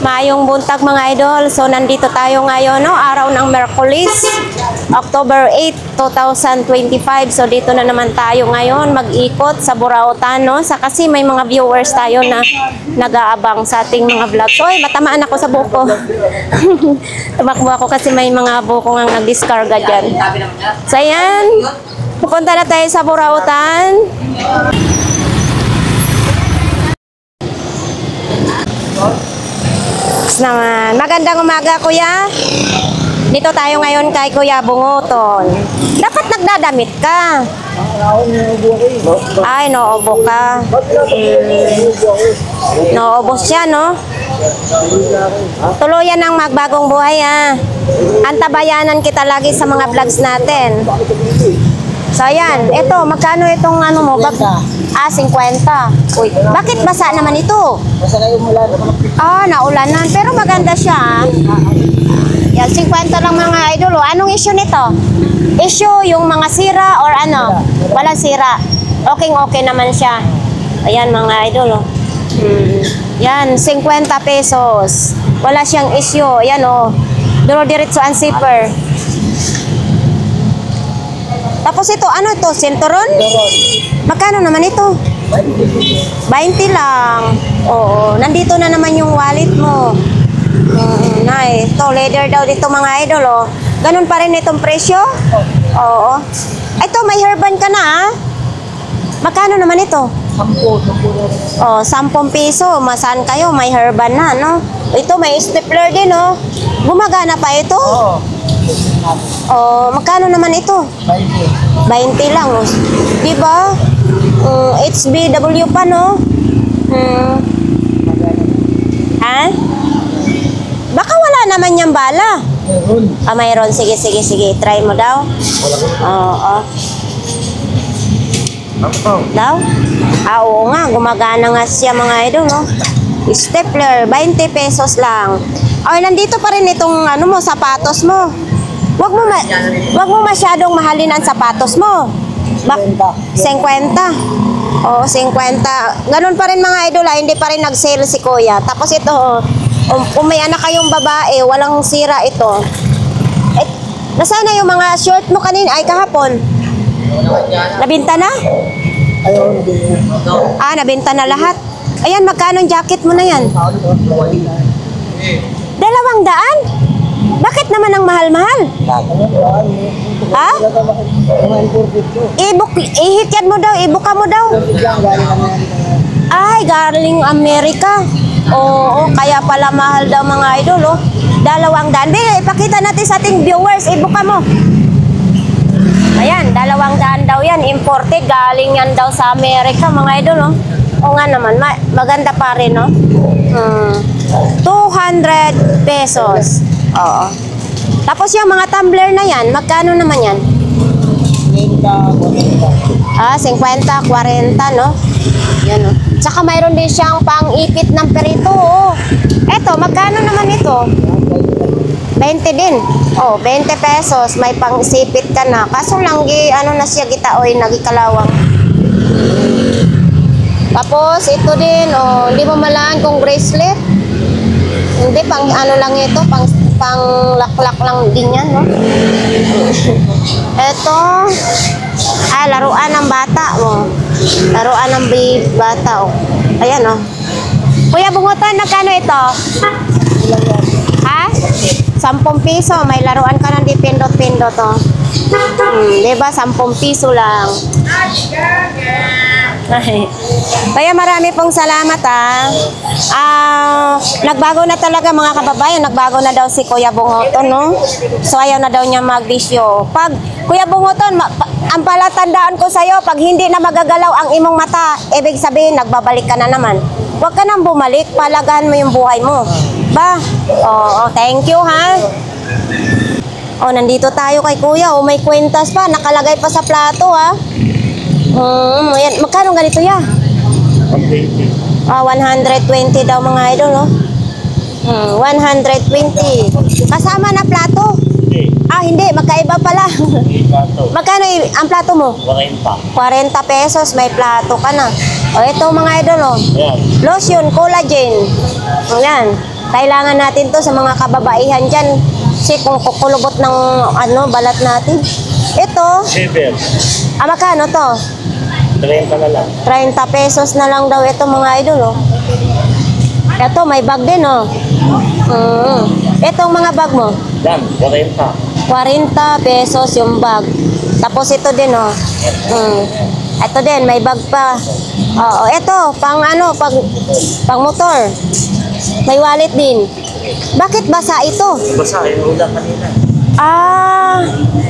Maayong buntag mga idol. So nandito tayo ngayon, no, araw ng Miyerkules, October 8, 2025. So dito na naman tayo ngayon mag-ikot sa Burautan, no, sa kasi may mga viewers tayo na nag-aabang sa ating mga vlog. So ay, matamaan ako sa buko. Tumakbo ako kasi may mga buko nga nag-discarga dyan. So ayan, pupunta na tayo sa Burautan. Naman. Magandang umaga, kuya. Dito tayo ngayon kay Kuya Bunguton. Dapat nagdadamit ka. Ay, noobo ka. Noobos siya, no? Tuluyan ang magbagong buhay, ha. Antabayanan kita lagi sa mga vlogs natin. So, ayan. Ito, magkano itong ano mo? 50. Uy, bakit basa naman ito? Basa na yung ulan. Ah, naulanan. Pero maganda siya. Yan, 50 lang mga idol. Anong issue nito? Issue yung mga sira or ano? Walang sira. Okay naman siya. Ayan mga idol. Yan, 50 pesos. Wala siyang issue. Ayan o. Duro-diretso ang zipper. Tapos ito, ano ito? Sinturon? Magkano naman ito? 20 lang. Oo. Nandito na naman yung wallet mo. Nice. Ito, leather daw dito mga idol, oh. Ganun pa rin itong presyo? Oo. Ito, may hairband ka na, ah. Magkano naman ito? 10. Oh, 10 piso. Masan kayo? May hairband na, no? Ito, may stapler din, oh. Gumagana pa ito? Oo. Oh, magkano naman ito? 20 lang, oh. Diba? HBW pa, no? Ha? Baka wala naman yung bala. Ah, mayroon. Sige. Try mo daw. Oo. Daw? Ah, oo nga. Gumagana nga siya mga idol, no? Stapler, 20 pesos lang. Ay, nandito pa rin itong ano mo, sapatos mo. Wag mo masyadong mahalin ang sapatos mo. 50. Oo, 50. Ganun pa rin mga idol, hindi pa rin nag-sale si kuya. Tapos ito, kung may anak kayong babae, walang sira ito. Nasaan na yung mga short mo kanina? Ay, kahapon. Nabinta na? Ah, nabinta na lahat. Ayan, magkano ang jacket mo na yan? 200? Bakit naman ang mahal-mahal? Ha? Ihityan mo daw, ibuka mo daw. Ay, galing Amerika. Oo, kaya pala mahal daw mga idol, oh. 200. Bili, ipakita natin sa ating viewers, ibuka mo. Ayan, 200 daw yan. Imported, galing yan daw sa Amerika mga idol, oh. O nga naman, maganda pa rin, no? 200 pesos. Oo. Tapos yung mga tumbler na yan, magkano naman yan? 50, 40. Ah, 50, 40, no? Yan, no? Tsaka mayroon din siyang pang-ipit ng perito, oh. Eto, magkano naman ito? 20 din. Oh, 20 pesos. May pang-sipit ka na. Kaso lang, ano na siya gitaoy, nagikalawang. Tapos, ito din, oh, hindi mo malaan kung bracelet. Hindi, pang ano lang ito, pang laklak lang din yan, no? Ito, laruan ng bata, oh. Laruan ng bata, oh. Ayan, oh. Kuya Bunguton, nagkano ito? Ha? 10 piso, may laruan ka ng dipindot-pindot, oh. Diba, 10 piso lang. Kaya marami pong salamat, nagbago na talaga mga kababayan, nagbago na daw si Kuya Bunguton, no? So ayaw na daw niya magbisyo. Pag Kuya Bunguton, ang palatandaan ko sa'yo, pag hindi na magagalaw ang imong mata, ibig sabihin nagbabalik ka na naman. Huwag ka nang bumalik, palagahan mo yung buhay mo. Ba? Oo, thank you, ha? Oh, nandito tayo kay Kuya, oh, may kwentas pa, nakalagay pa sa plato, ha? Ayan. Magkano ganito ya? 120. 120 daw mga idol, no? 120. Kasama na plato? Hindi. Magkaiba pala. Magkano ang plato mo? 40 pesos. May plato ka na. O, ito mga idol, oh. Lotion, collagen. Ayan. Kailangan natin to sa mga kababaihan dyan. Kasi kung kukulubot ng balat natin. Ito, Silver. magkano to? 30 na lang. 30 pesos na lang daw ito mga idol, oh. Ito, may bag din, oh. Itong mga bag mo, Yan, 40. 40 pesos yung bag. Tapos ito din, oh. Ito din, may bag pa. Oo, ito, pang pang motor. May wallet din. Bakit basa ito? Basa yung ulang kanina.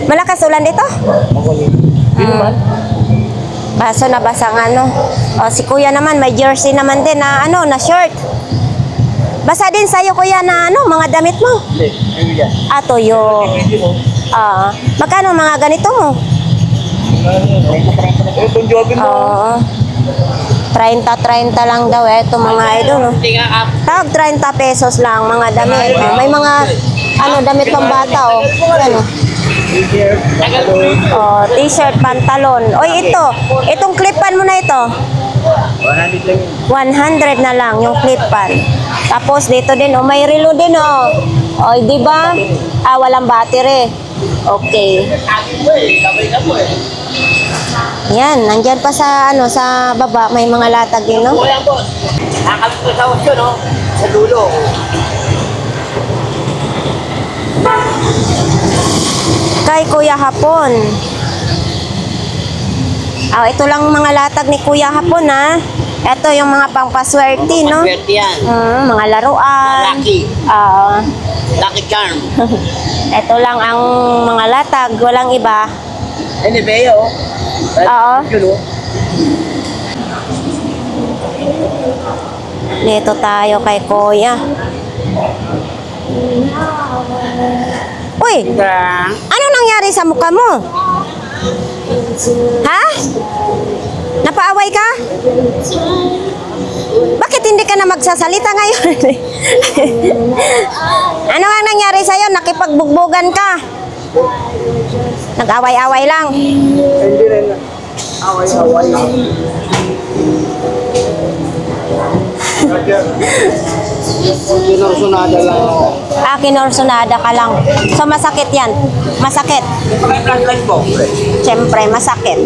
Malakas ulan dito? Makulit. Hindi naman. Baso na basa ng si kuya naman, may jersey naman din na na short. Basa din sa'yo kuya na mga damit mo. Hindi, hindi yan. Tuyo. Hindi mo. Magkano mga ganito mo? Itong jobin mo. Oo. 30 lang daw ito mga idol. Oh. Tawag 30 pesos lang mga damit. May mga damit pang bata oh. Ano? T-shirt, pantalon. Oy, itong clip-on mo na ito. 100 lang yun. 100 na lang yung clip-on. Tapos dito din, may relo din oh. Oy, di ba? Walang battery. Okay. Yan, nandyan pa sa sa baba, may mga latag din, no? Wala po. Nakakabit ko sa osyo, no? Sa dulo. Kay Kuya Hapon. Ito lang mga latag ni Kuya Hapon, ha? Ito yung mga pangpaswerte, no? Swerte yan. Mga laruan. Lucky. Oo. Lucky charm. Ito lang ang mga latag, walang iba. Ano ba yun? Oo. Yun, oh. Dito tayo kay Kuya. Uy! Ano nangyari sa mukha mo? Ha? Napaaway ka? Bakit hindi ka na magsasalita ngayon? Ano ang nangyari sa'yo? Nakipagbugbugan ka? Nag-away-away lang? Hindi rin. Away-away. Kinursunada lang ako. Kinorsonada ka lang. So, masakit yan. Masakit. May flashlight po. Siyempre, masakit.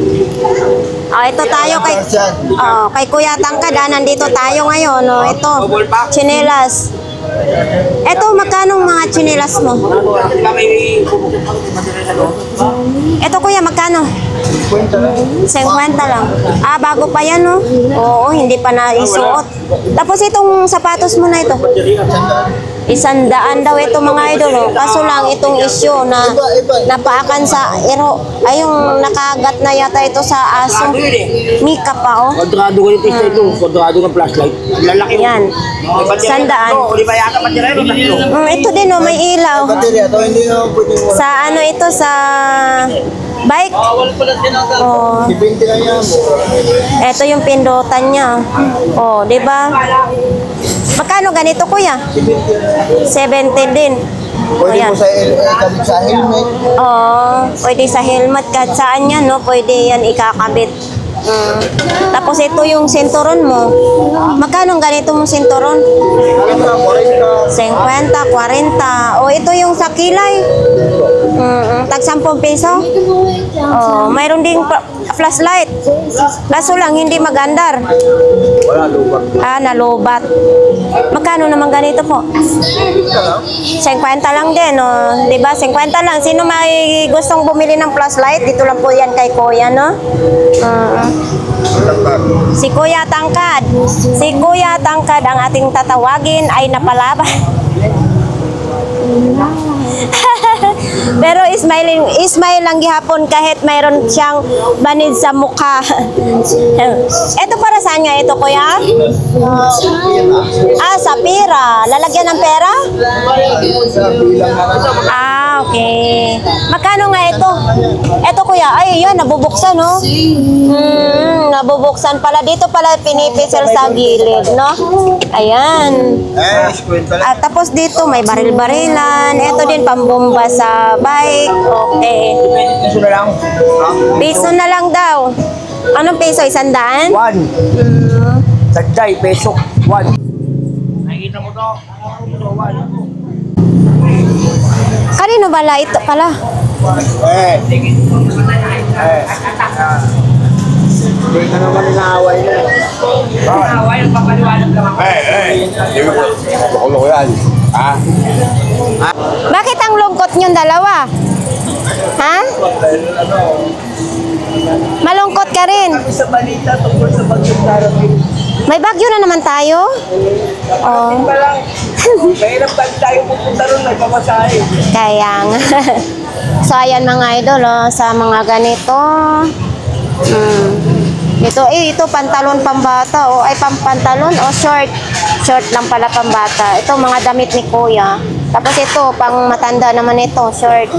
Ito tayo kay Kuya Tangkad. Nandito tayo ngayon. Ito, tsinelas. Ito, magkano mga tsinelas mo? Ito kuya, magkano? 50 lang. Bago pa yan, no? Oo, hindi pa naisuot. Tapos itong sapatos mo na ito. 100 daw ito mga idol, no? Kaso lang itong issue na napaakan sa ero. Ay, yung nakagat na yata ito sa aso. Mika pa, oh. Kwadrado ko yung tista ito. Kwadrado ng flashlight. Lalaki yun. Yan. 100. Hindi ba yata patirero? Ito din, oh, may ilaw. Sa ito, sa bike. Oh. Ito yung pindutan niya. Oh, di ba? Magkano ganito, kuya? 70 din. Pwede mo kabit sa helmet. Oo, pwede sa helmet kahit saan yan, no? Pwede yan ikakabit. Tapos ito yung sinturon mo. Magkano ganito mong sinturon? 50, 40. O ito yung sa kilay. Tag 10 peso. Mayroon ding flashlight. Kaso lang hindi magandar. Wala, lubat. Nalubat. Magkano naman ganito po? 50 lang din, no? 'Di ba? 50 lang. Sino may gustong bumili ng flashlight? Dito lang po yan kay Kuya, no? Si Kuya Tangkad. Si Kuya Tangkad ang ating tatawagin ay napalaban. Pero smile lang gihapon kahit mayroon siyang banid sa mukha. Ito para saan nga ito, kuya? Sa pera. Lalagyan ng pera? Okay. Magkano nga ito? Ito, kuya. Ay, yan, nabubuksan, no? Nabubuksan pala. Dito pala pinipisil sa gilid, no? Ayan. Tapos dito, may baril-barilan. Ito din, pambomba sa bike. Okay. Piso na lang. Piso na lang daw. Anong piso? 100? 1. Sagday, peso. 1. Nakikita mo to? Kanino bala ito pala? Hindi ka naman inaaway na. Loko yan. Ha? Bakit ang lungkot niyong dalawa? Ha? Malungkot ka rin. Sa balita tungkol sa bagyong darating. May bagyo na naman tayo. Oh. Pa lang. Mahirap pa tayo pupunta ron, may pamasahe. Kaya nga. So, ayan mga idol, oh, sa mga ganito. Ito pantalon pambata. Oh, ay pantalon o short. Short lang pala pambata. Ito mga damit ni Kuya. Tapos ito, pang matanda naman ito, short.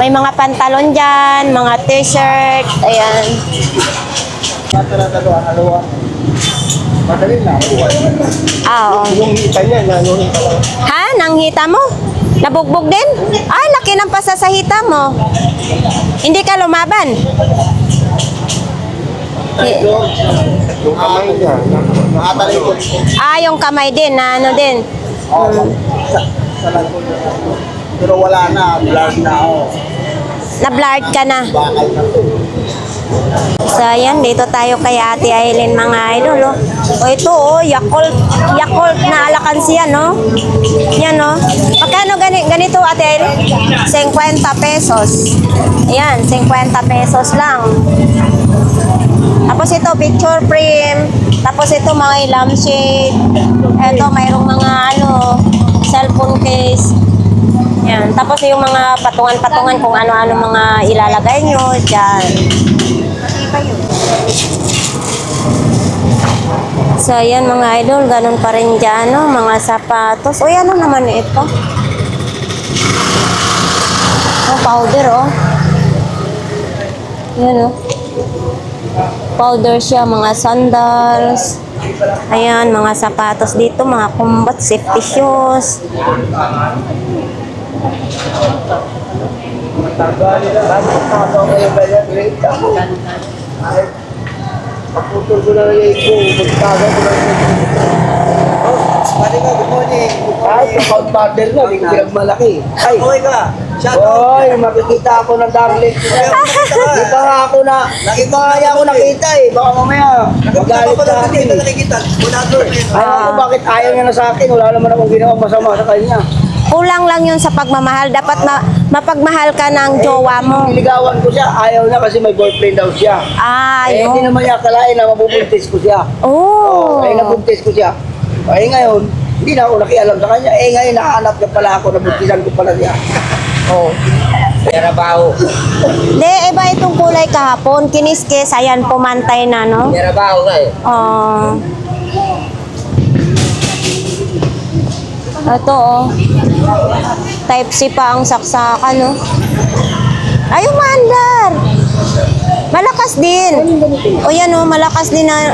May mga pantalon dyan, mga t-shirt. Ayan. Madali na. Ah, oh. Yung hita niya, nanuhita lang. Ha? Nanghita mo? Nabugbog din? Ay, laki ng pasa sa hita mo. Hindi ka lumaban? Yung kamay niya, nakatalay ko. Ah, yung kamay din, na ano din. Sa lago niya. Pero wala na, blurred na ako. Na-blurred ka na. Bakal na to. So, ayan, dito tayo kay Ate Aileen, mga idol, oh. O, ito, oh, Yakult na alakansiya, no? Yan, no? Magkano ganito, Ate Aileen? 50 pesos. Ayan, 50 pesos lang. Tapos ito, picture frame. Tapos ito, mga lampshade. Ito, mayroong mga, cellphone case. Yan. Tapos yung mga patungan-patungan kung ano-ano mga ilalagay nyo dyan. So, ayan mga idol, ganun pa rin dyan, no? Mga sapatos. Uy, ano naman ito? Oh, powder, oh. Yan, oh. Powder siya, mga sandals. Ayan, mga sapatos dito, mga combat safety shoes. Pagputol ko na yung iko, magtaga ko na yung Pwede ka, good morning. Ay, account partner na, hindi ko pinagmalaki. Ay, okay ka. Oy, makikita ako ng darling. Di pa nga ako na, di pa nga ako nakita eh. Baka mamaya, magalit sa akin. Ayaw ko bakit ayaw niya na sa akin. Wala naman akong ginawa masama sa kanya. Kulang lang yun sa pagmamahal. Dapat mapagmahal ka ng jowa mo. Niligawan ko siya, ayaw na kasi may boyfriend daw siya. Ah, Eh, hindi yun. naman niya akalain na mabubuntis ko siya. Oh. Eh, nabuntis ko siya. Eh, ngayon, hindi na ako nakialam sa kanya. Eh, ngayon, nakahanap ka pala ako, nabuntisan ko pala siya. Oo. Yarabaho. Hindi, iba itong kulay kahapon. Kiniskis, ayan, pumantay na, no? Yarabaho nga eh. Oh. Ito, oh. Type C pa ang saksakan, no? Ay, umandar! Malakas din. O yan, oh, malakas din na,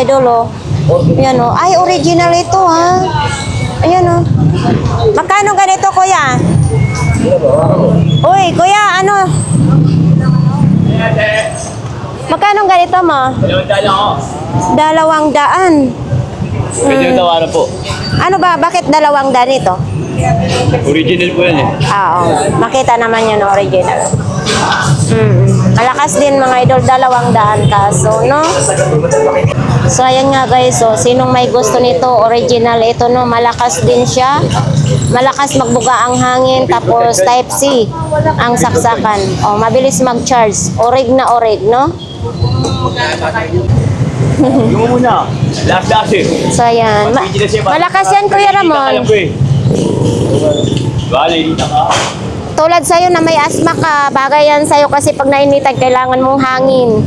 idol, oh. Yan, oh. Ay, original ito, ha? Ayan, oh. Magkano ganito, kuya? Uy, kuya, ano? Magkano ganito mo? 200. Pwede yung tawaran po. Ano ba? Bakit 200 ito? Original po yan eh. Oo. Makita naman yun, original. Malakas din mga idol, 200 kaso, no? So, ayan nga guys, so, sinong may gusto nito, original ito, no? Malakas din siya. Malakas magbuga ang hangin, tapos type C ang saksakan. O, mabilis mag-charge. Orig na orig, no? Yung muna. Last eh. So, ayan. Malakas yan, Kuya Ramon. Bale, dito ka. Tulad sa'yo na may asma ka, bagay yan sa'yo kasi pag nainitan, kailangan mong hangin.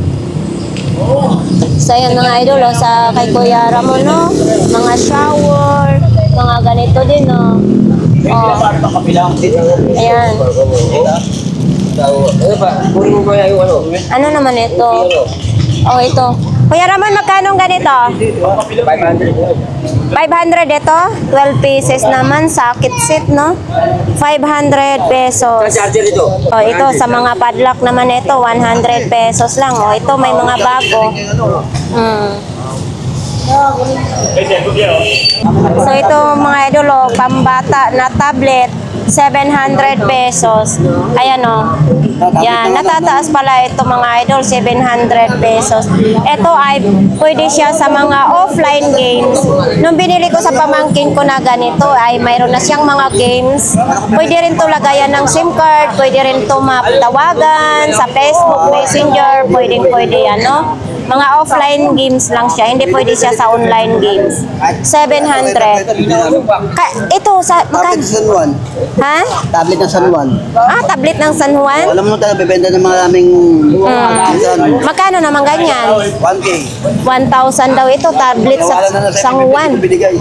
So, ayan mga idol, oh, sa kay Kuya Ramon, no? Mga shower, mga ganito din, no? Oh, Para makapilang. ayan. Kunin mo kaya yung ano? Ano naman ito? Oh, ito. Kuya Ramon, magkano ganito? 500. 500 ito? 12 pieces naman, sakit seat, no? 500 pesos. Charger ito. Oh, ito sa mga padlock naman ito, 100 pesos lang. Oh, ito may mga bago. So ito mga idol, oh, pambata na tablet, 700 pesos. Ayan o. Yan, natataas pala ito mga idol, 700 pesos. Ito ay pwede siya sa mga offline games. Nung binili ko sa pamangkin ko na ganito, ay mayroon na siyang mga games. Pwede rin to lagayan ng SIM card, pwede rin to matawagan sa Facebook Messenger, pwede yan, no? Mga offline games lang siya, hindi pwede siya sa online games. 700. Ito, sa... Tablet ng San Juan. Ha? Tablet ng San Juan. Ah, tablet ng San Juan? Alam mo talaga, bibenta ng maraming Magkano naman ganyan? 1K. 1,000 daw ito, tablet sa San Juan. Binigay.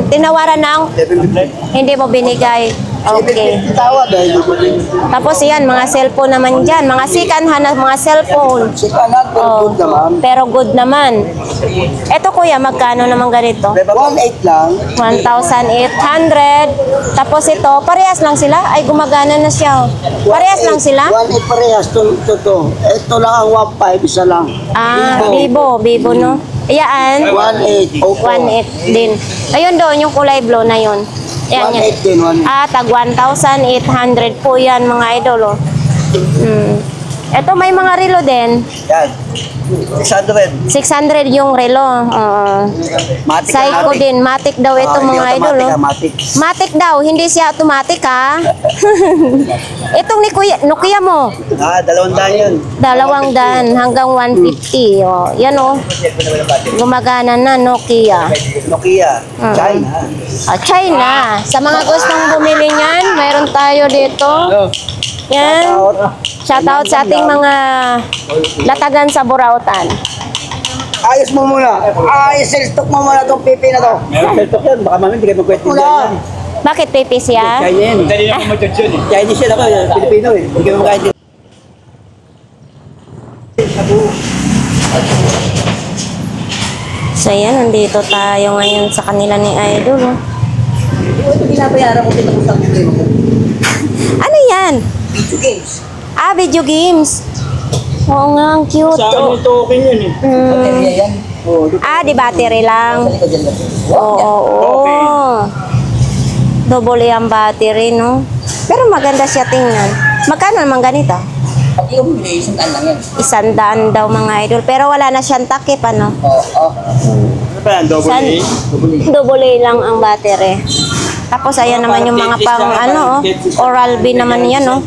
Tinawaran ng 750. hindi mo binigay. Okay. Tawad dahil Tapos yan, mga cellphone naman dyan. Mga sikanhan na mga cellphone. si Kanat, Oh, good naman. pero good naman. Ito kuya, magkano naman ganito? 1.8 lang. 1,800. Tapos ito, parehas lang sila? Ay, gumagana na siya. Parehas lang sila? 1.8 parehas. To. Ito lang ang 1.5, isa lang. Ah, Vivo, no? Iyaan, 1.8. Opo. 1,800 din. Ayun doon, yung kulay blue na yun. Yan, yan. 1.8 din. 1.8. Ah, tag 1,800 po yan mga idol. Oh. Ito may mga relo din. Yan. 600. 600 yung relo. Matic. Psycho din. Matic daw ito mga idol. Oh. Matic. Matic daw, hindi siya automatic ha. Itong ni Kuya, Nokia mo. 200 yun. 200 hanggang 150. Oh. Yan oh. Gumagana na Nokia. Nokia. China. China. Sa mga gustong bumili niyan, mayroon tayo dito. Yan. Shoutout sa ating mga latagan sa Burautan. Ayos mo muna. Stock mo muna itong pipi na to. Meron stock yan. Baka mami, hindi kayo magkwestiyon yan. Bakit pipi siya? China yan. Dali na mag-judge yun eh. Chinese yan ako. Pilipino eh. Hindi kayo magkakain. So yan, nandito tayo ngayon sa kanila ni Idol. Oh. Ito binabayaran ko din ako sa Ano yan? video games. Ah, video games. Oo nga, ang cute. Sa akin Oh. yung token yun eh. Baterya yan. Oo. Ah, di battery lang. Ito dyan lang. Oo. Double yung battery, no? Pero maganda siya tingnan. Magkano naman ganito? Pag ikaw bumili, 100 lang yan. 100 daw mga idol. Pero wala na siyang takip, ano? Oo. Ano ba yan? Double San- A? Double A lang ang battery. Tapos ayan naman yung mga pang ano, oh, Oral-B naman yan, oh.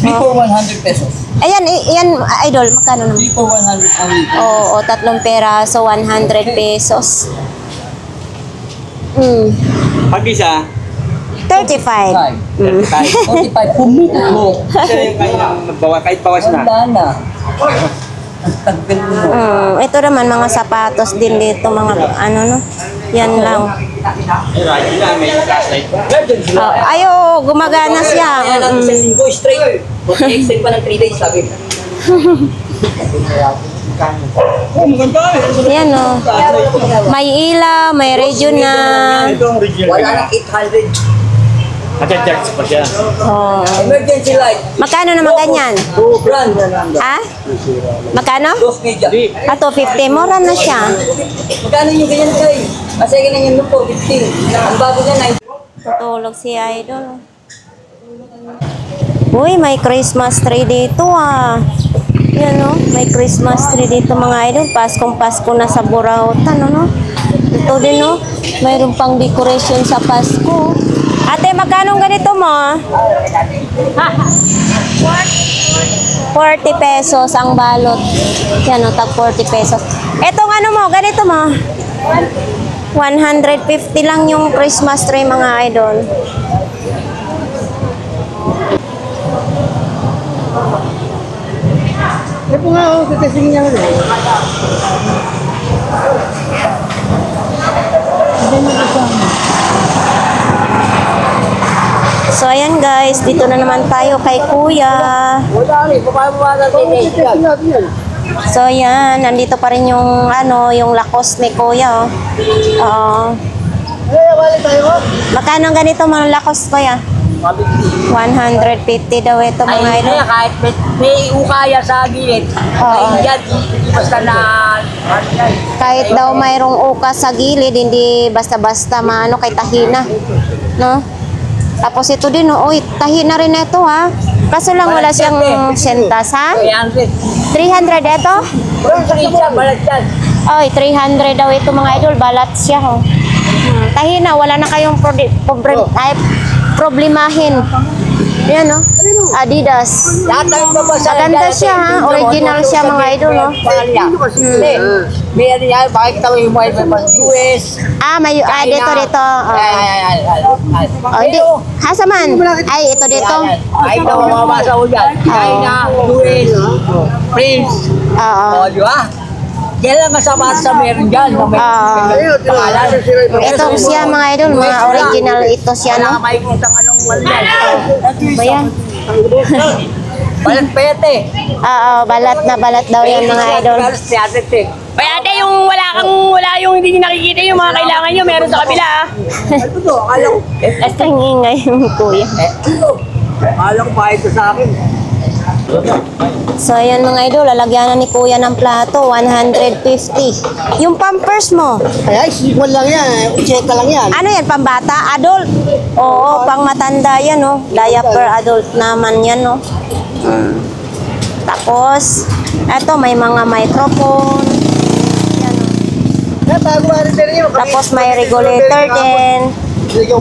3 for 100 pesos. Ayan, yan, idol, magkano naman? 3 for 100 only. Oo, tatlong peraso, 100 pesos. Pag isa, 35. 45 pumito. kahit bawas na. Wala na. Ang tagal mo. Ito naman, mga sapatos din dito, mga ano, no? Yan lang. May flashlight. Oh, ayo, gumagana siya. Kaya natin sa linggo straight. Mag-extend pa ng 3 days sabi. Yan, oh. May ilaw, may radio na. Ito ang original. Wala nang 800. Naka-charge pa siya. Oh. Emergency light. Magkano naman ganyan? Brand. Ha? Magkano? Dos media. Ah, 250. Mura na siya. Magkano yung ganyan kay? Kasi ganyan yung po, 15. Ang bago niya, 9. Tutulog si Idol. Uy, may Christmas tree dito ah. Yan oh, may Christmas tree dito mga idol. Paskong Pasko na sa Burautan, ano? Ito din oh, mayroon pang decoration sa Pasko. Ate, magkano ganito mo? 40 pesos ang balot. Yan oh, tag 40 pesos. Etong ano mo, ganito mo? 150 lang yung Christmas tree mga idol. Ito nga, katesing niya nga. So ayan guys, dito na naman tayo kay Kuya. Wala rin, papayabawagan natin. So ayan, nandito pa rin yung ano, yung lakos ni Kuya. Oo. Magkano ang ganito mga lakos Kuya? 150 daw ito mga idol. Kahit may ukaya sa gilid, Oo. ay yan, basta na Kahit daw mayroong ukas sa gilid, hindi basta-basta maano kay tahina. No? Tapos ito din, oh, uy, tahina rin ito ha. Kaso lang wala siyang sentas ha. 300 ito? Oy, 300 daw ito mga idol, balat siya oh. Tahina, wala na kayong problemahin. Yan oh. Adidas. Maganda siya ha, original siya mga idol oh. May ano yan, pakikita mo yung mga US. May dito. Oh, hindi. Hasa man? Ay, ito dito. Pakikita mo mga masa ko dyan. China, US, Prince. Oo. O, di ba? Yan lang kasama sa meron dyan. Pangalan. Ito siya mga idol, mga original ito siya Wala no. ka makikita ng anong wala yan. Ba yan? Balat payat eh. Oo, balat daw yan mga idol. Kaya ate, yung wala yung hindi nakikita yung mga kailangan nyo, meron sa kabila ah. Ang ingay yung kuya. Akala ko pa ito sa akin. So ayan mga idol, lalagyan na ni kuya ng plato, 150. Yung pampers mo, Ay, sipon lang yan. Ucheta lang yan. ano yan, pambata? Adult? Oo, pang matanda yan oh. Diaper adult naman yan oh. Tapos, eto may mga microphone. Yan oh. Tapos may regulator din.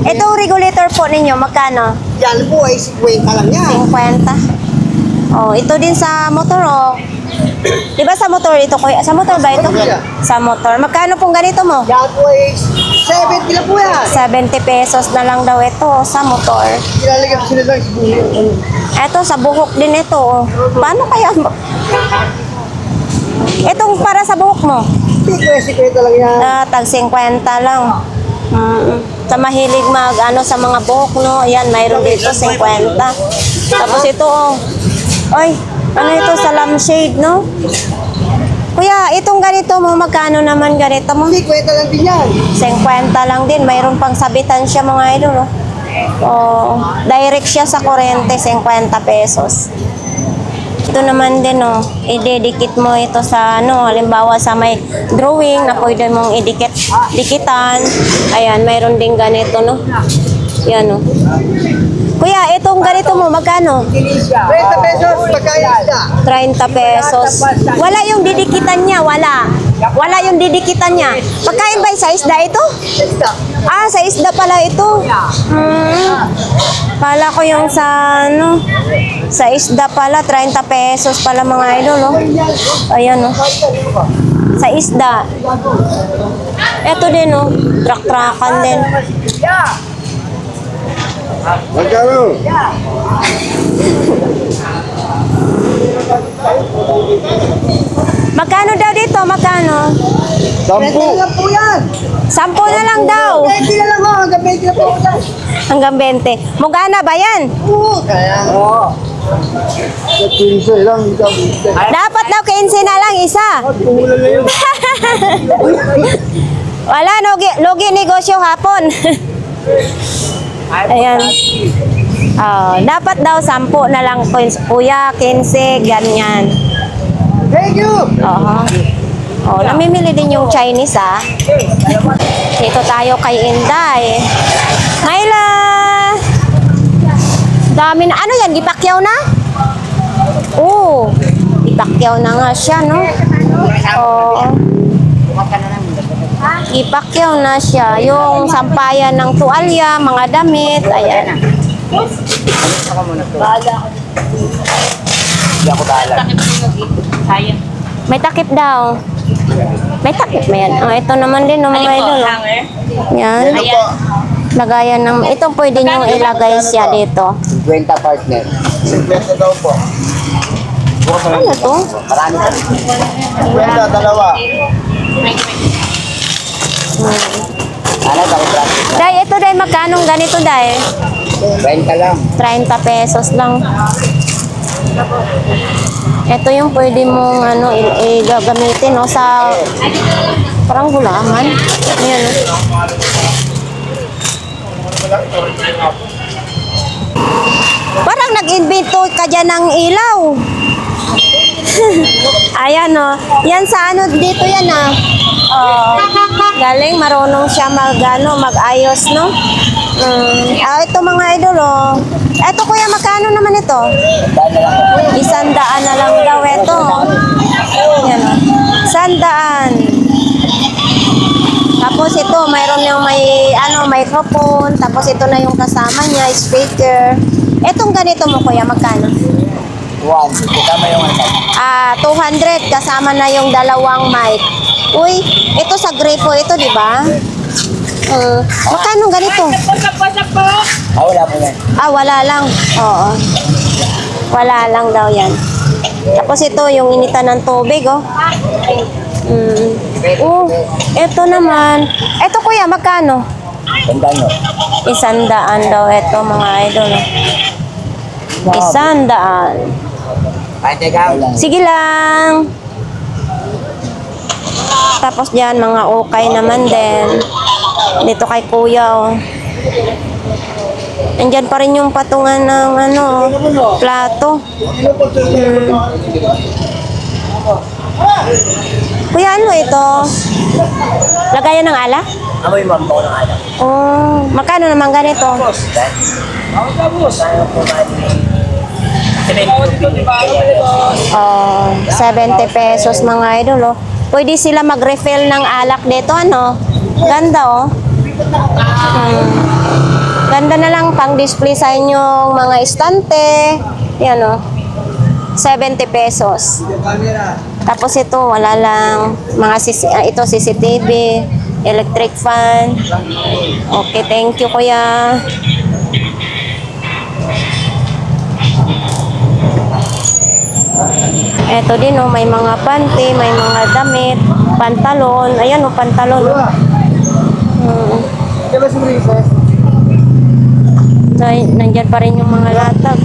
Itong regulator po ninyo, magkano? Yan po ay 50 lang yan. 50. Oh, ito din sa motor oh. Di ba sa motor ito kuya? Sa motor ba ito? Sa motor. Magkano pong ganito mo? Yan po ay 70 lang po yan. 70 pesos na lang daw ito sa motor. Ilalagyan sila lang sa buhay. Eto sa buhok din ito oh. Paano kaya? Itong para sa buhok mo? Hindi ko ay 50 lang yan. Tag 50 lang. Sa mahilig sa mga buhok no. Ayan, mayroon dito 50. Tapos ito oh. Oy, ano ito sa lampshade no? Kuya, itong ganito mo, magkano naman ganito mo? 50 lang din yan. 50 lang din. Mayroon pang sabitan siya mga idol. Oh, direct siya sa kuryente, 50 pesos. Ito naman din, oh, ididikit mo ito sa, halimbawa sa may drawing na pwede mong dikitan. Ayan, mayroon din ganito, no? Yan, oh. Kuya, itong ganito mo, magkano? 30 pesos, pagkaya isda. 30 pesos. Wala yung didikitan niya, wala. Wala yung didikitan niya. Pagkain ba sa isda ito? Isda. Sa isda pala ito. Pala ko yung sa isda pala, 30 pesos pala mga idol, oh. Ayan, oh. Sa isda. Ito din, oh. Trak-trakan din. Magkano? Magkano daw dito? Magkano? 10 lang po yan. 10 na lang daw. 20 na lang ho, hanggang 20 na po yan. Hanggang 20. Mugana ba yan? Oo, kaya. Oo. 15 lang, Dapat daw 15 na lang isa. Kumulan na yun. Wala, lugi negosyo hapon. Ayan. Dapat daw 10 na lang kuya, 15, ganyan. Thank you! Namimili din yung Chinese Dito tayo kay Inday. Myla! Dami na. Ano yan? Gipakyaw na? Oo. Gipakyaw na nga siya, no? Oo. Gipakyaw na siya. Yung sampayan ng tuwalya, mga damit. Ayan. Hindi ako bahala. May takip daw. May takip ba yan? Ito naman din, mga idol. Yan. Lagayan ng... Ito pwede nyo ilagay siya dito. 50 partner. 50 daw po. Ano to? Marami ka. 50, dalawa. Sana sa practice. Day, ito day, magkanong ganito day? 20 lang. 30 pesos lang. Ito yung pwede mong gagamitin sa parang gulaman. Ayan. Parang nag-invento ka dyan ng ilaw. Ayan, no. Yan sa ano, dito yan, ah. Oh, galing, marunong siya mag-ayos, no? Ito mga idol, oh. Ito, kuya, magkano naman ito? 100 na lang daw ito. Yan, oh. 100. Tapos ito, mayroon yung may microphone. Tapos ito na yung kasama niya, speaker. Etong ganito mo, kuya, magkano? 200 kasama na yung dalawang mic. Uy, ito sa Grepo ito, di ba? Magkano ganito? Wala po yan. Wala lang. Oo. Wala lang daw yan. Tapos ito, yung initan ng tubig, oh. Ito naman. Ito, kuya, magkano? 100 daw ito, mga idol. 100. Ay, teka. Sige lang. Tapos dyan, mga ukay naman din. Dito kay kuya, oh. Nandyan pa rin yung patungan ng plato. Kuya, ano ito? Lagayan ng alak? Amoy mo ang ng alam. Magkano naman ganito? Oh, 70 pesos mga idol, oh. Pwede sila mag-refill ng alak dito, ano? Ganda, oh. Ganda na lang pang-display sa inyong mga estante. Yan, oh. 70 pesos. Tapos ito, wala lang. Ito, CCTV, electric fan. Okay, thank you, kuya. Eto din, oh, may mga panty, may mga damit, pantalon. Ayan, oh, pantalon. Nandyan pa rin yung mga latag.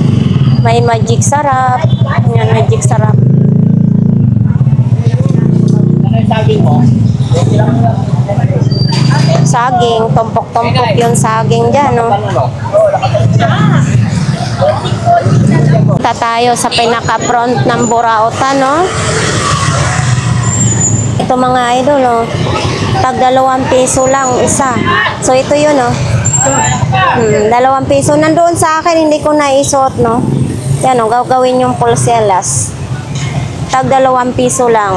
May magic sarap. Ayan, magic sarap. Saging, tumpok-tumpok yung saging dyan, oh. Punta tayo sa pinaka-front ng Burautan, no? Ito mga idol, oh. Tag 2 piso lang isa. So ito yun, oh. 2 piso. Nandoon sa akin, hindi ko naisuot, no? Yan, oh, gagawin yung pulselas. Tag 2 piso lang.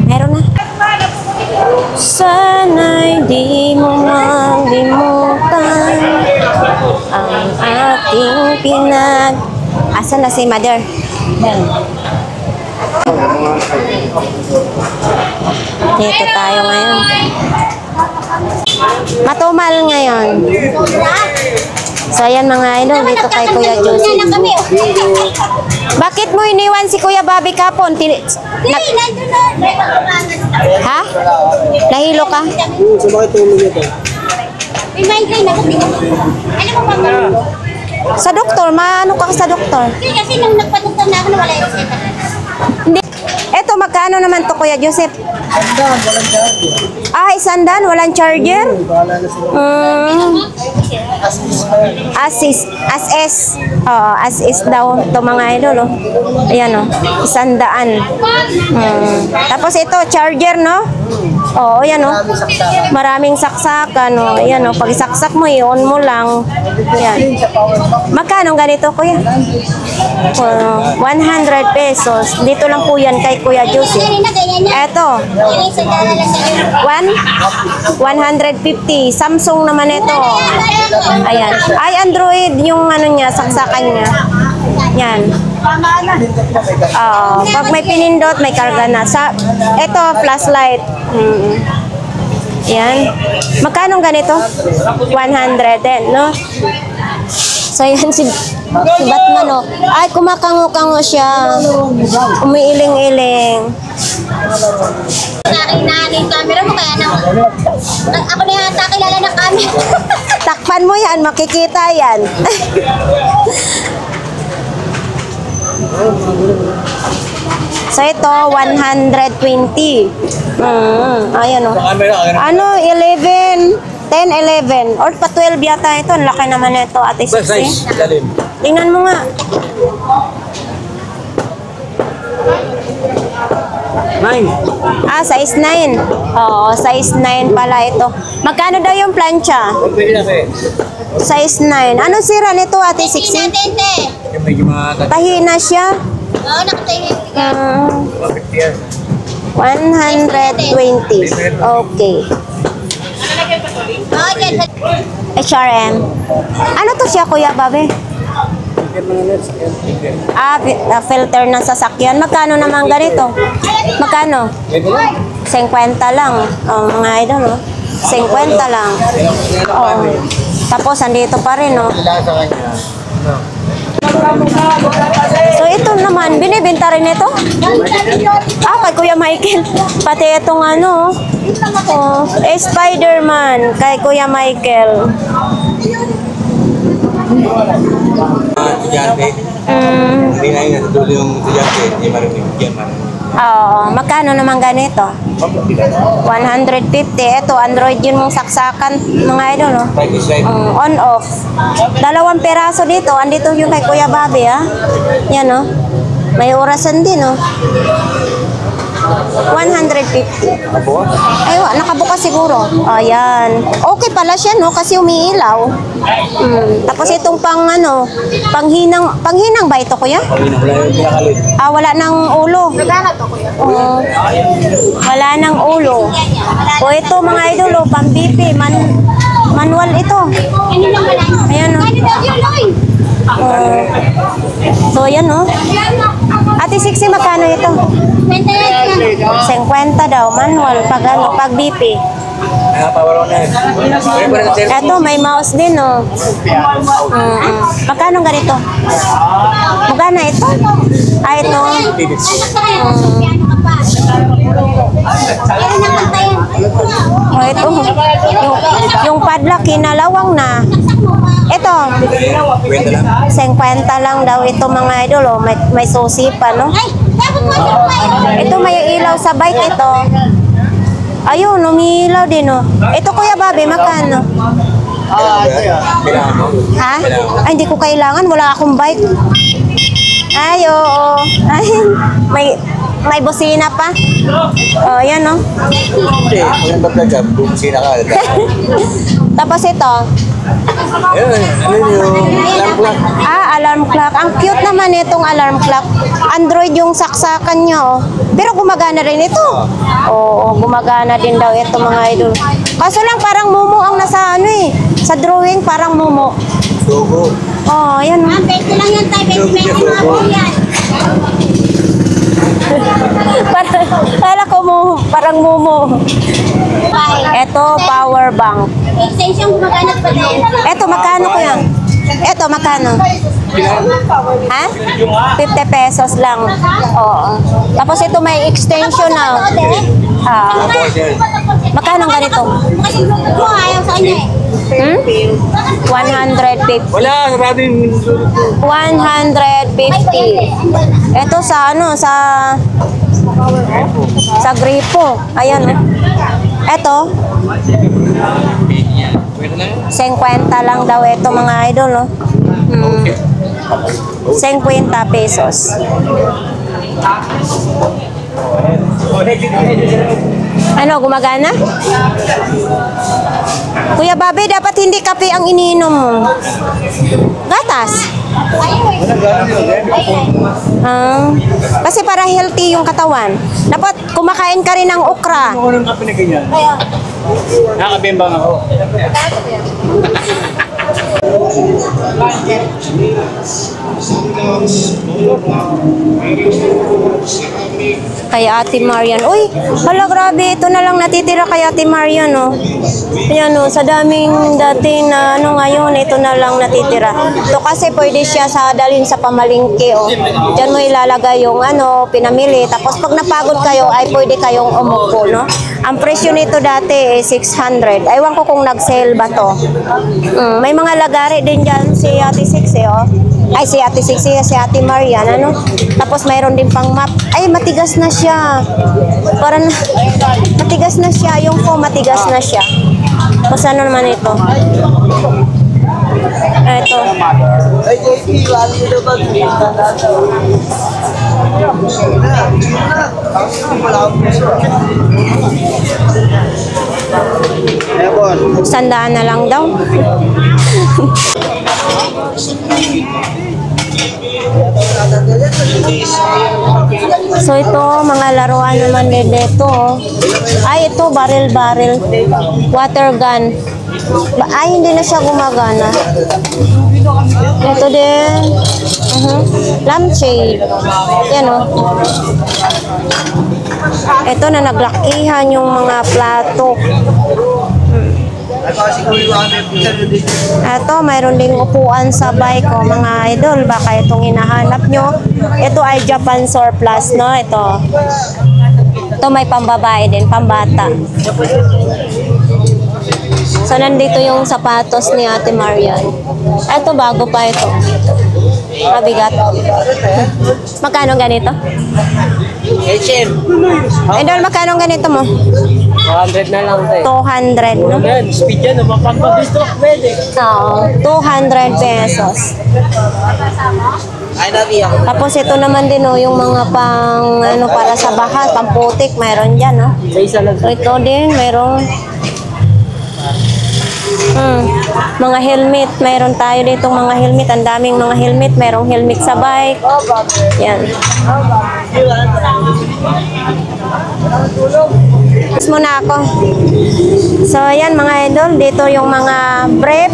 Meron na. Sana'y di mo malimutan ang ating Asan na si mother? Dito tayo ngayon. Matumal ngayon. So ayan mga idol, dito kay Kuya Josie. Bakit mo iniwan si Kuya Bobby kapon? Ha? Nahilo ka? Sumakit tulog ito. Ano mo ba? Sa doktor, maano ka sa doktor? Kasi nung nagpadoktor na ako, wala yung seta. Hindi. Eto, magkano naman to Kuya Joseph? 100, walang charger? As is daw to mga idol, oh. Ayan, oh. 100. Tapos ito, charger, no? Oo, ayan, oh. Maraming saksakan, oh. Ayan, oh. Pag saksak mo, i-on mo lang. Ayan. Magkano ganito, Kuya? 100 pesos. Dito lang po yan kay Kuya Josie. Eto. 150. Samsung naman ito. Ayan. Ay, Android yung ano niya, saksakan niya. Yan. Pag may pinindot, may karga na. Ito, flashlight. Yan. Magkano ganito? 100 din, no? So, yan si Batman, oh. Ay, kumakango-kango siya. Umiiling-iling. Nakin camera mo kaya nang ako na yata kilala ng camera. Takpan mo yan, makikita yan. So ito, 120. Ayan o. Ano, 11, 10, 11. Or pa 12 yata ito. Ang laki naman ito, Ate Sixi. Tingnan mo nga. 9. Size 9. Oo, size 9 pala ito. Magkano daw yung plancha? Size 9. Anong sira nito, Ate Sixi? Natin, te. Tahina siya. Oo, nakatingin. 120. Okay. Oo, dyan. HRM. Ano to siya, Kuya Babe? Filter ng sasakyan. Magkano naman ganito? Magkano? 50 lang. Oh, mga idol, no? 50 lang. Oh. Tapos, andito pa rin, no? So, ito naman, binibenta rin ito? Kay Kuya Michael. Pati itong ano, Spider-Man kay Kuya Michael. Estudyante. Hindi na yun, natuloy yung estudyante. Hindi marunong bigyan, marunong. Oo, magkano naman ganito? 150. Ito, Android yun mong saksakan, mga idol, no? On, off. 2 peraso dito. Andito yung kay Kuya Bobby, ha? Yan, no? May orasan din, no? 150. Ay, nakabukas siguro. Ayan. Okay pala siya, no? Kasi umiilaw. Tapos itong pang, ano, panghinang ba ito, Kuya? Wala nang ulo. Oo. Wala nang ulo. O ito, mga idol, pang BP. Manual ito. Ayan, no? So, yan, no? Ate Sixi, magkano ito? 50 daw, manual, pag BP. Ito, may mouse din, no? Magkano ganito? Magkano ito? Ito. Ito. Yung padlock, kinalawang na. Ito, 50 lang daw ito, mga idol, oh. May susi pa, no? Ito, may ilaw sa bike ito. Ayun, umiilaw din, oh. Ito, Kuya Bobby, magkano? Ha? Ay, hindi ko kailangan. Wala akong bike. Ay, oo. Ay, may busina pa. Oh, yan, no? Hindi, kung nagpa-plug up, busina ka. Tapos ito. Ano yung alarm clock? Alarm clock. Ang cute naman itong alarm clock. Android yung saksakan nyo. Pero gumagana rin ito. Oo, gumagana din daw ito, mga idol. Kaso lang parang mumu ang nasa ano eh. Sa drawing parang mumu. Sogo. Oh, yan. Pwede lang yan tayo. Pwede mga po yan. Kala ko parang mumu. Ito, power bank. Extension gumaganap pa din. Ito, magkano ko yan? Ito, magkano? Ha? 50 pesos lang. Oo. Tapos ito may extension na. Magkano ang ganito? Kasi mo ayaw sa kanya eh. 150. Wala, sarado yung 150. Ito sa ano, sa gripo. Ayan, oh. Ito. 50 lang daw ito, mga idol, no? 50 pesos. Ano, gumagana? Kuya Bobby, dapat hindi kape ang iniinom mo. Gatas. Kasi para healthy yung katawan. Dapat kumakain ka rin ng okra. Ano ng kape na ganyan? Nakakabimbang ako. Kay Ate Marian. Uy, hala grabe, ito na lang natitira kay Ate Marian, no? Ayan, no, sa daming dating na ano ngayon, ito na lang natitira. Ito kasi pwede siya dalhin sa pamalingke, oh. Diyan mo ilalagay yung ano, pinamili. Tapos pag napagod kayo, ay pwede kayong umupo, no? Ang presyo nito dati, 600. Ewan ko kung nag-sale ba to. May mga lagari din dyan si Ate Sixi, oh. Ay, si Ate Sixi, si Ate Marian, ano? Tapos mayroon din pang map. Ay, matigas na siya. Parang matigas na siya. Yung foam, matigas na siya. Tapos ano naman ito? Ito. Ay, JP, wala nyo ba? Wala akong puso. Ebon. 100 na lang daw. So ito, mga laruan naman din dito. Ay, ito, barrel-barrel. Water gun. Ay, hindi na siya gumagana. Ito din. Lampshade. Yan o. Ito na naglakihan yung mga plato. Ito, mayroon ding upuan sa bike ko, mga idol. Baka itong hinahanap nyo. Ito ay Japan surplus, no? Ito. Ito may pambabae din, pambata. So, nandito yung sapatos ni Ate Marian. Ito, bago pa ito. Mabigat. Magkano ganito? HM. Idol, magkano ganito mo? 100 na lang tayo. 200, no? Yan, speed yan. Mapagpabisto. Pwede. Oo, 200 pesos. Ay, nabi ako. Tapos ito naman din, oh, yung mga pang, ano, para sa baha, pamputik, mayroon dyan, oh. Sa isa lang. So, ito din, mayroon. Mga helmet, mayroon tayo ditong mga helmet. Ang daming mga helmet, mayroong helmet sa bike. Yan. Tapos muna ako. So, ayan mga idol. Dito yung mga brief,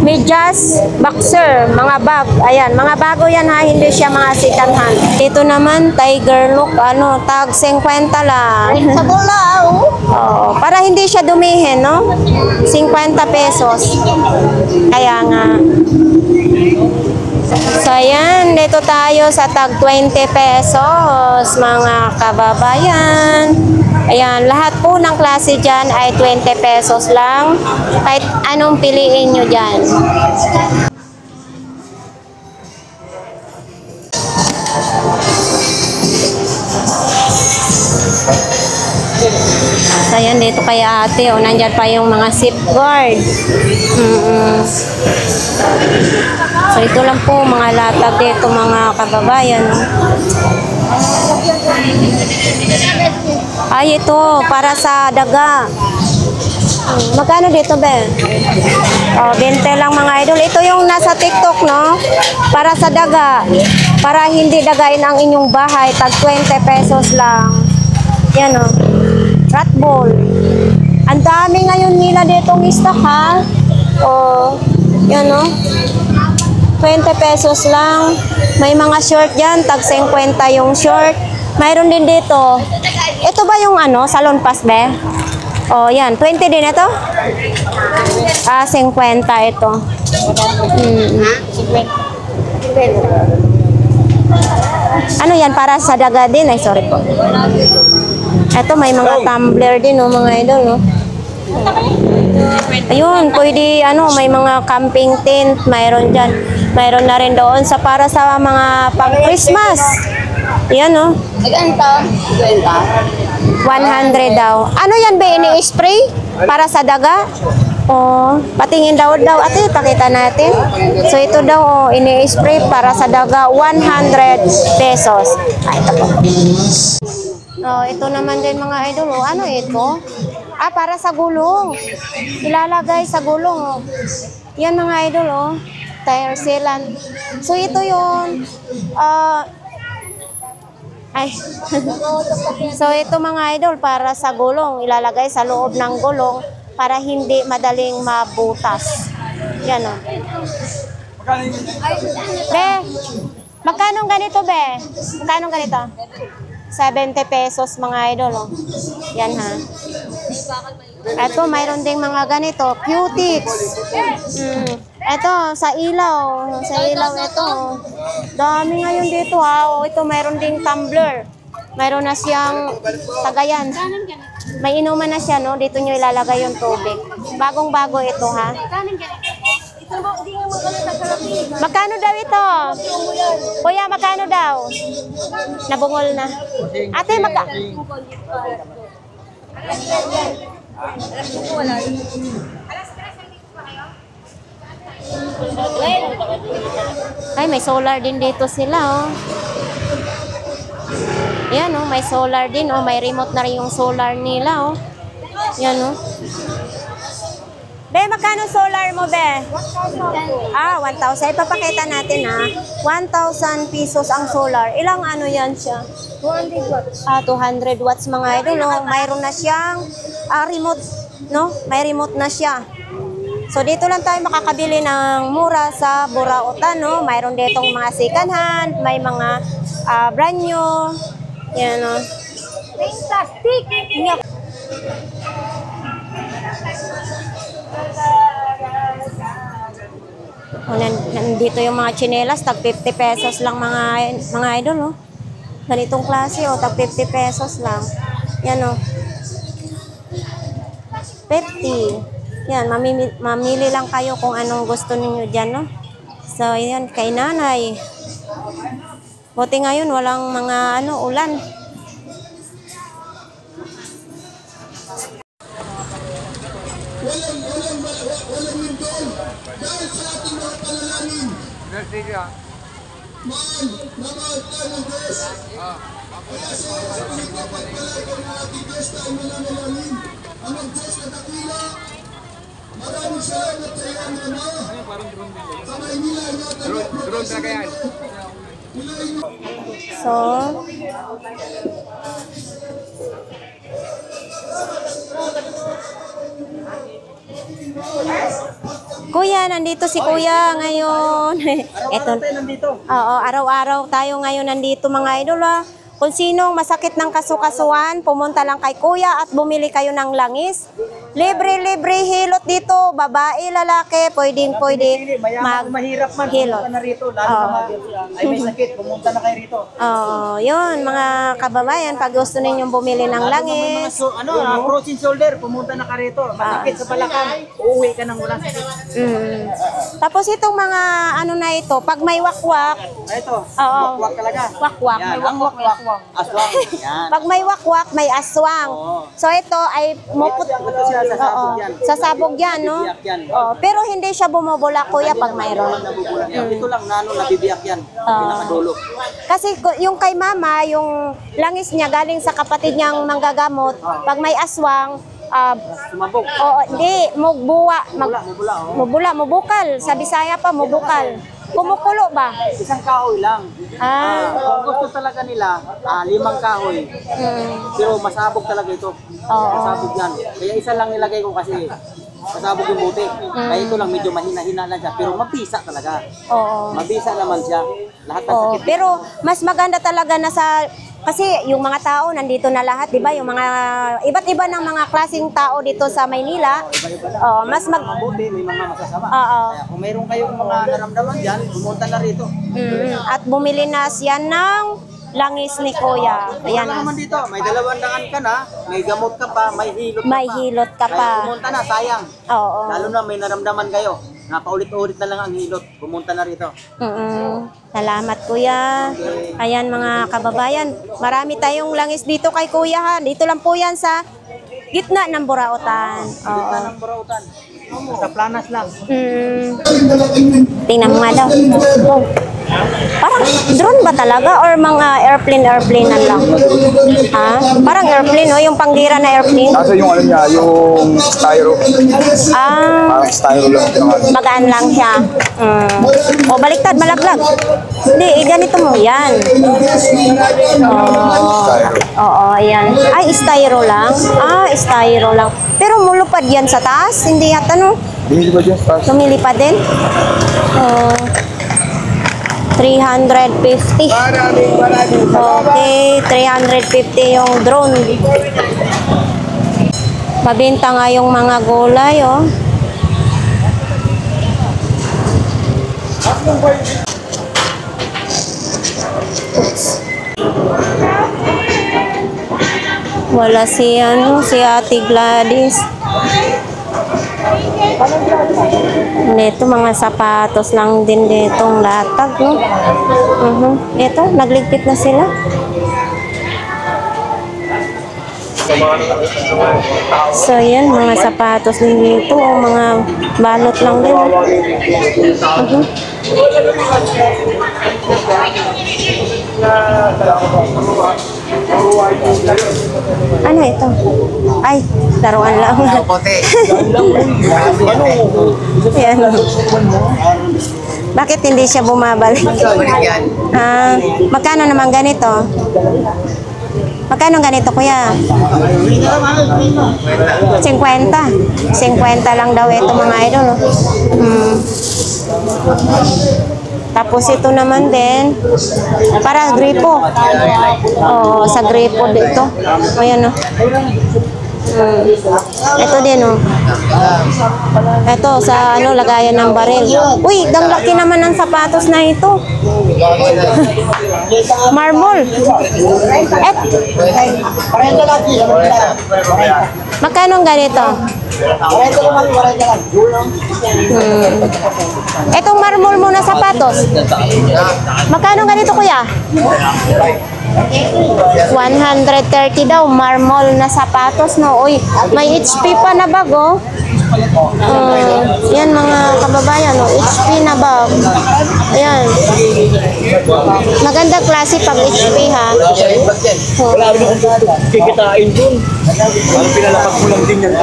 medyas, boxer, mga bag. Ayan, mga bago yan ha. Hindi siya mga second hand. Dito naman, tiger look. Ano, tag 50 lang. Sa gulaw. Oo, para hindi siya dumihin, no? 50 pesos. Kaya nga. So, ayan. Dito tayo sa tag 20 pesos, mga kababayan. Ayan, lahat po ng klase dyan ay 20 pesos lang. Kahit anong piliin nyo dyan. So, ayan, dito kay ate. O, nandyan pa yung mga safeguard. So, ito lang po, mga latag dito, mga kababayan. Ay, ito, para sa daga. Magkano dito, Ben? Oh, 20 lang mga idol. Ito yung nasa TikTok, no? Para sa daga. Para hindi dagain ang inyong bahay. Tag 20 pesos lang. Yan, oh. Rat ball. Ang dami ngayon nila ditong stock, ha? Oh, yan, oh. 20 pesos lang. May mga short dyan. Tag 50 yung short. Mayroon din dito. Ito ba yung ano, salon pass, be? Oh, yan. 20 din ito? 50 ito. Ano yan? Para sa daga din? Ay, sorry po. Ito, may mga tumbler din, oh, mga idol, no? Ayun, pwede, ano, may mga camping tent. Mayroon dyan. Mayroon na rin doon sa para sa mga pang-Christmas. Yan, oh. Maganda. 100 daw. Ano yan ba? Ini-spray? Para sa daga? Oh, patingin daw. Ate, pakita natin. So, ito daw, oh, ini-spray para sa daga. 100 pesos. Ay, ito po. Oh, ito naman din mga idol. Oh, ano ito? Ah, para sa gulong. Ilalagay sa gulong. Oh. Yan mga idol, oh. Tire sealant. So, ito yun. Ay. So, ito mga idol, para sa gulong. Ilalagay sa loob ng gulong para hindi madaling mabutas. Yan, o. Be, magkano ganito, be? Magkano ganito? 70 pesos mga idol, o. Yan, ha. Ito, mayroon ding mga ganito. Cutics. Ito, sa ilaw. Sa ilaw ito. Dami ngayon dito, ha. O, ito, mayroon ding tumbler. Mayroon na siyang tagayan. May inuman na siya, no? Dito nyo ilalagay yung tubig. Bagong-bago ito, ha. Magkano daw ito? Kuya, magkano daw? Nabungol na. Ate, Ay, may solar din dito sila, oh. Yan, oh, may solar din, oh. May remote na rin yung solar nila, oh. Yan, oh. Be, magkano solar mo, be? 1,000. Ipapakita natin, ha. 1,000 pesos ang solar. Ilang ano yan siya? 200 watts. 200 watts mga idol, no? Mayroon na siyang remote, no? May remote na siya. So, dito lang tayo makakabili ng mura sa Burautan, no? Mayroon ditong mga second hand, may mga brand new. Yan, no? Fantastic! Nandito yung mga tsinelas, tag 50 pesos lang mga idol, no? Ganitong klase, tag 50 pesos lang. Yan, no? 50. Yan, mamili lang kayo kung anong gusto niyo dyan, no? So, yan, kay nanay. Buti ngayon, walang mga ulan. Walang lindol dahil sa ating mga panalangin. Mahal na mahal tayo ng Diyos. Kaya sa pinagpapagpalay ko ng ating Diyos tayo mananalangin. Ang Diyos na dakila. Maraming salamat sa iyo, Ama. Sa Maynila, drone talaga yan. So, Kuya, nandito si Kuya ngayon. Eto. Oo, araw-araw tayo ngayon nandito mga idol. Kung sinong masakit ng kasukasuan, pumunta lang kay Kuya at bumili kayo ng langis. Libre-libre hilot dito, babae, lalaki, pwede mahirap man, hilot. pumunta na rito, lalo na ay may sakit, pumunta na kayo rito. Yun, mga kababayan, pag gusto ninyong bumili ng langis. Frozen shoulder, pumunta na ka rito, masakit sa balakang, uuwi ka ng walang sakit. Tapos itong mga na ito, pag may wakwak, Ito, wakwak talaga. Wakwak. Yan, ang wakwak. Aswang. Yan. Pag may wakwak, may aswang. So ito ay Ito siya, sasabog yan. sasabog yan, no? Bibiyak yan. Pero hindi siya bumubula, kuya, pag mayroon. Nabubulan yan. Ito lang, nabibiyak yan. Pinakadulo. Kasi yung kay mama, yung langis niya galing sa kapatid niyang manggagamot, pag may aswang, Sumabog. hindi, mubula, Mubula, mubukal. Sa Bisaya pa, mubukal. Kumukulo ba? Isang kahoy lang. Kung gusto talaga nila, 5 kahoy. Pero masabog talaga ito. Masabog yan. Kaya isa lang nilagay ko kasi masabog yung buti. Kaya ito lang medyo mahina-hina lang siya. Pero mabisa talaga. Mabisa naman siya. Lahat ng sakit. Pero mas maganda talaga na kasi yung mga tao nandito na lahat, 'di ba? Yung mga iba't iba ng mga klaseng tao dito sa Maynila. Mas mabuti, may mga masasama. Kaya kung mayroon kayong mga naramdaman diyan, pumunta na rito. At bumili na siya ng langis ni Kuya. Ayan naman dito, may 200 ka na, may gamot ka pa, may hilot ka pa. May hilot ka pa. Kaya pumunta na, sayang. Oo. Lalo na may naramdaman kayo. Napaulit-ulit na lang ang hilot. Pumunta na rito. Salamat, Kuya. Ayan mga kababayan, marami tayong langis dito kay Kuya, ha. Dito lang po yan sa gitna ng Burautan. Gitna ng Burautan. Sa Planas lang. Tingnan mo nga daw. Parang drone ba talaga or mga airplane lang? Parang airplane, no? Yung panggira na airplane. Nasa yung niya, yung styro. Parang styro lang. Magaan lang siya. Baliktad, malaglag. Hindi, ganito mo. Yan. Yan. Ay, styro lang. Styro lang. Pero mulupad yan sa taas. Hindi yata, no? Lumilipad yan sa taas. Lumilipad din? 350. Okay, 350 yung drone. Mabenta nga yung mga gulay, oh. Wala si Ate Gladys. nito, mga sapatos lang din ditong latag, no? Ito, nagligpit na sila. So, yan, mga sapatos din dito, mga balot lang din. Ano ito? Ay, laruan lang. Yan. Bakit hindi siya bumabalik? Magkano naman ganito? Magkano ganito, kuya? 50. 50 lang daw ito, mga idol. Tapos ito naman din, para gripo. Oo, sa gripo dito. Ayan, o. Ito din, o. Ito, sa lagayan ng baril. Uy, ang laki naman ng sapatos na ito. Marble. Magkano ang ganito? Itong marble mo na sapatos. Magkano ang ganito, kuya? 130 daw, marble na sapatos, no? Uy, may HP pa na bag, oh. Yan, mga kababayan, no? HP na bag. Ayan. Maganda klase pag HP, ha? Wala rin akong kikitain dun. Parang pinalapat mo lang din yan.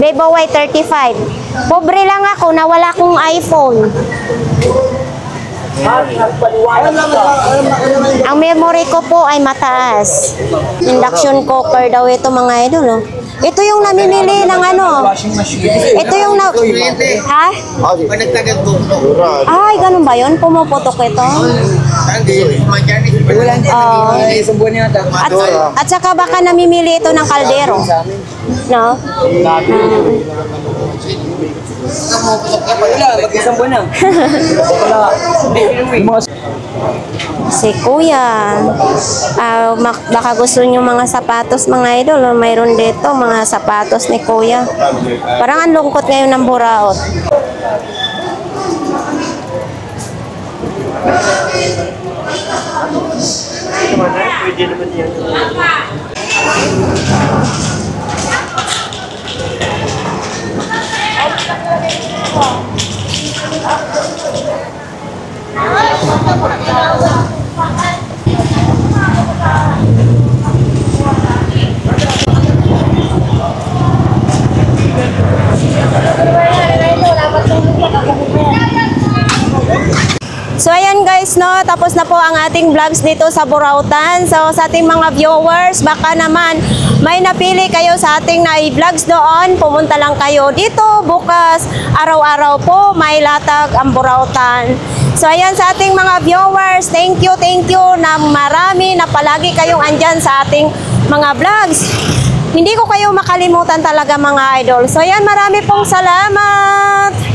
Beboy 35. Pobre lang ako na wala akong iPhone. Ang memory ko po ay mataas. Induction cooker daw ito, mga idol, oh. Ito yung namimili ng ano. Ito yung ha? Ay, ganun ba yun? Pumuputok ito? At saka baka namimili ito ng kaldero. No? Mag-isang buwan na. Si kuya, baka gusto nyo mga sapatos, mga idol. Mayroon dito mga sapatos ni kuya. Parang ang lungkot ngayon ng buraot. Pwede naman yan. So ayan guys, no, tapos na po ang ating vlogs dito sa Burautan. So sa ating mga viewers, baka naman may napili kayo sa ating na-vlogs doon, pumunta lang kayo dito bukas. Araw-araw po may latag ang Burautan. So ayan, sa ating mga viewers, thank you na marami na palagi kayong andyan sa ating mga vlogs. Hindi ko kayo makalimutan talaga, mga idol. So ayan, marami pong salamat.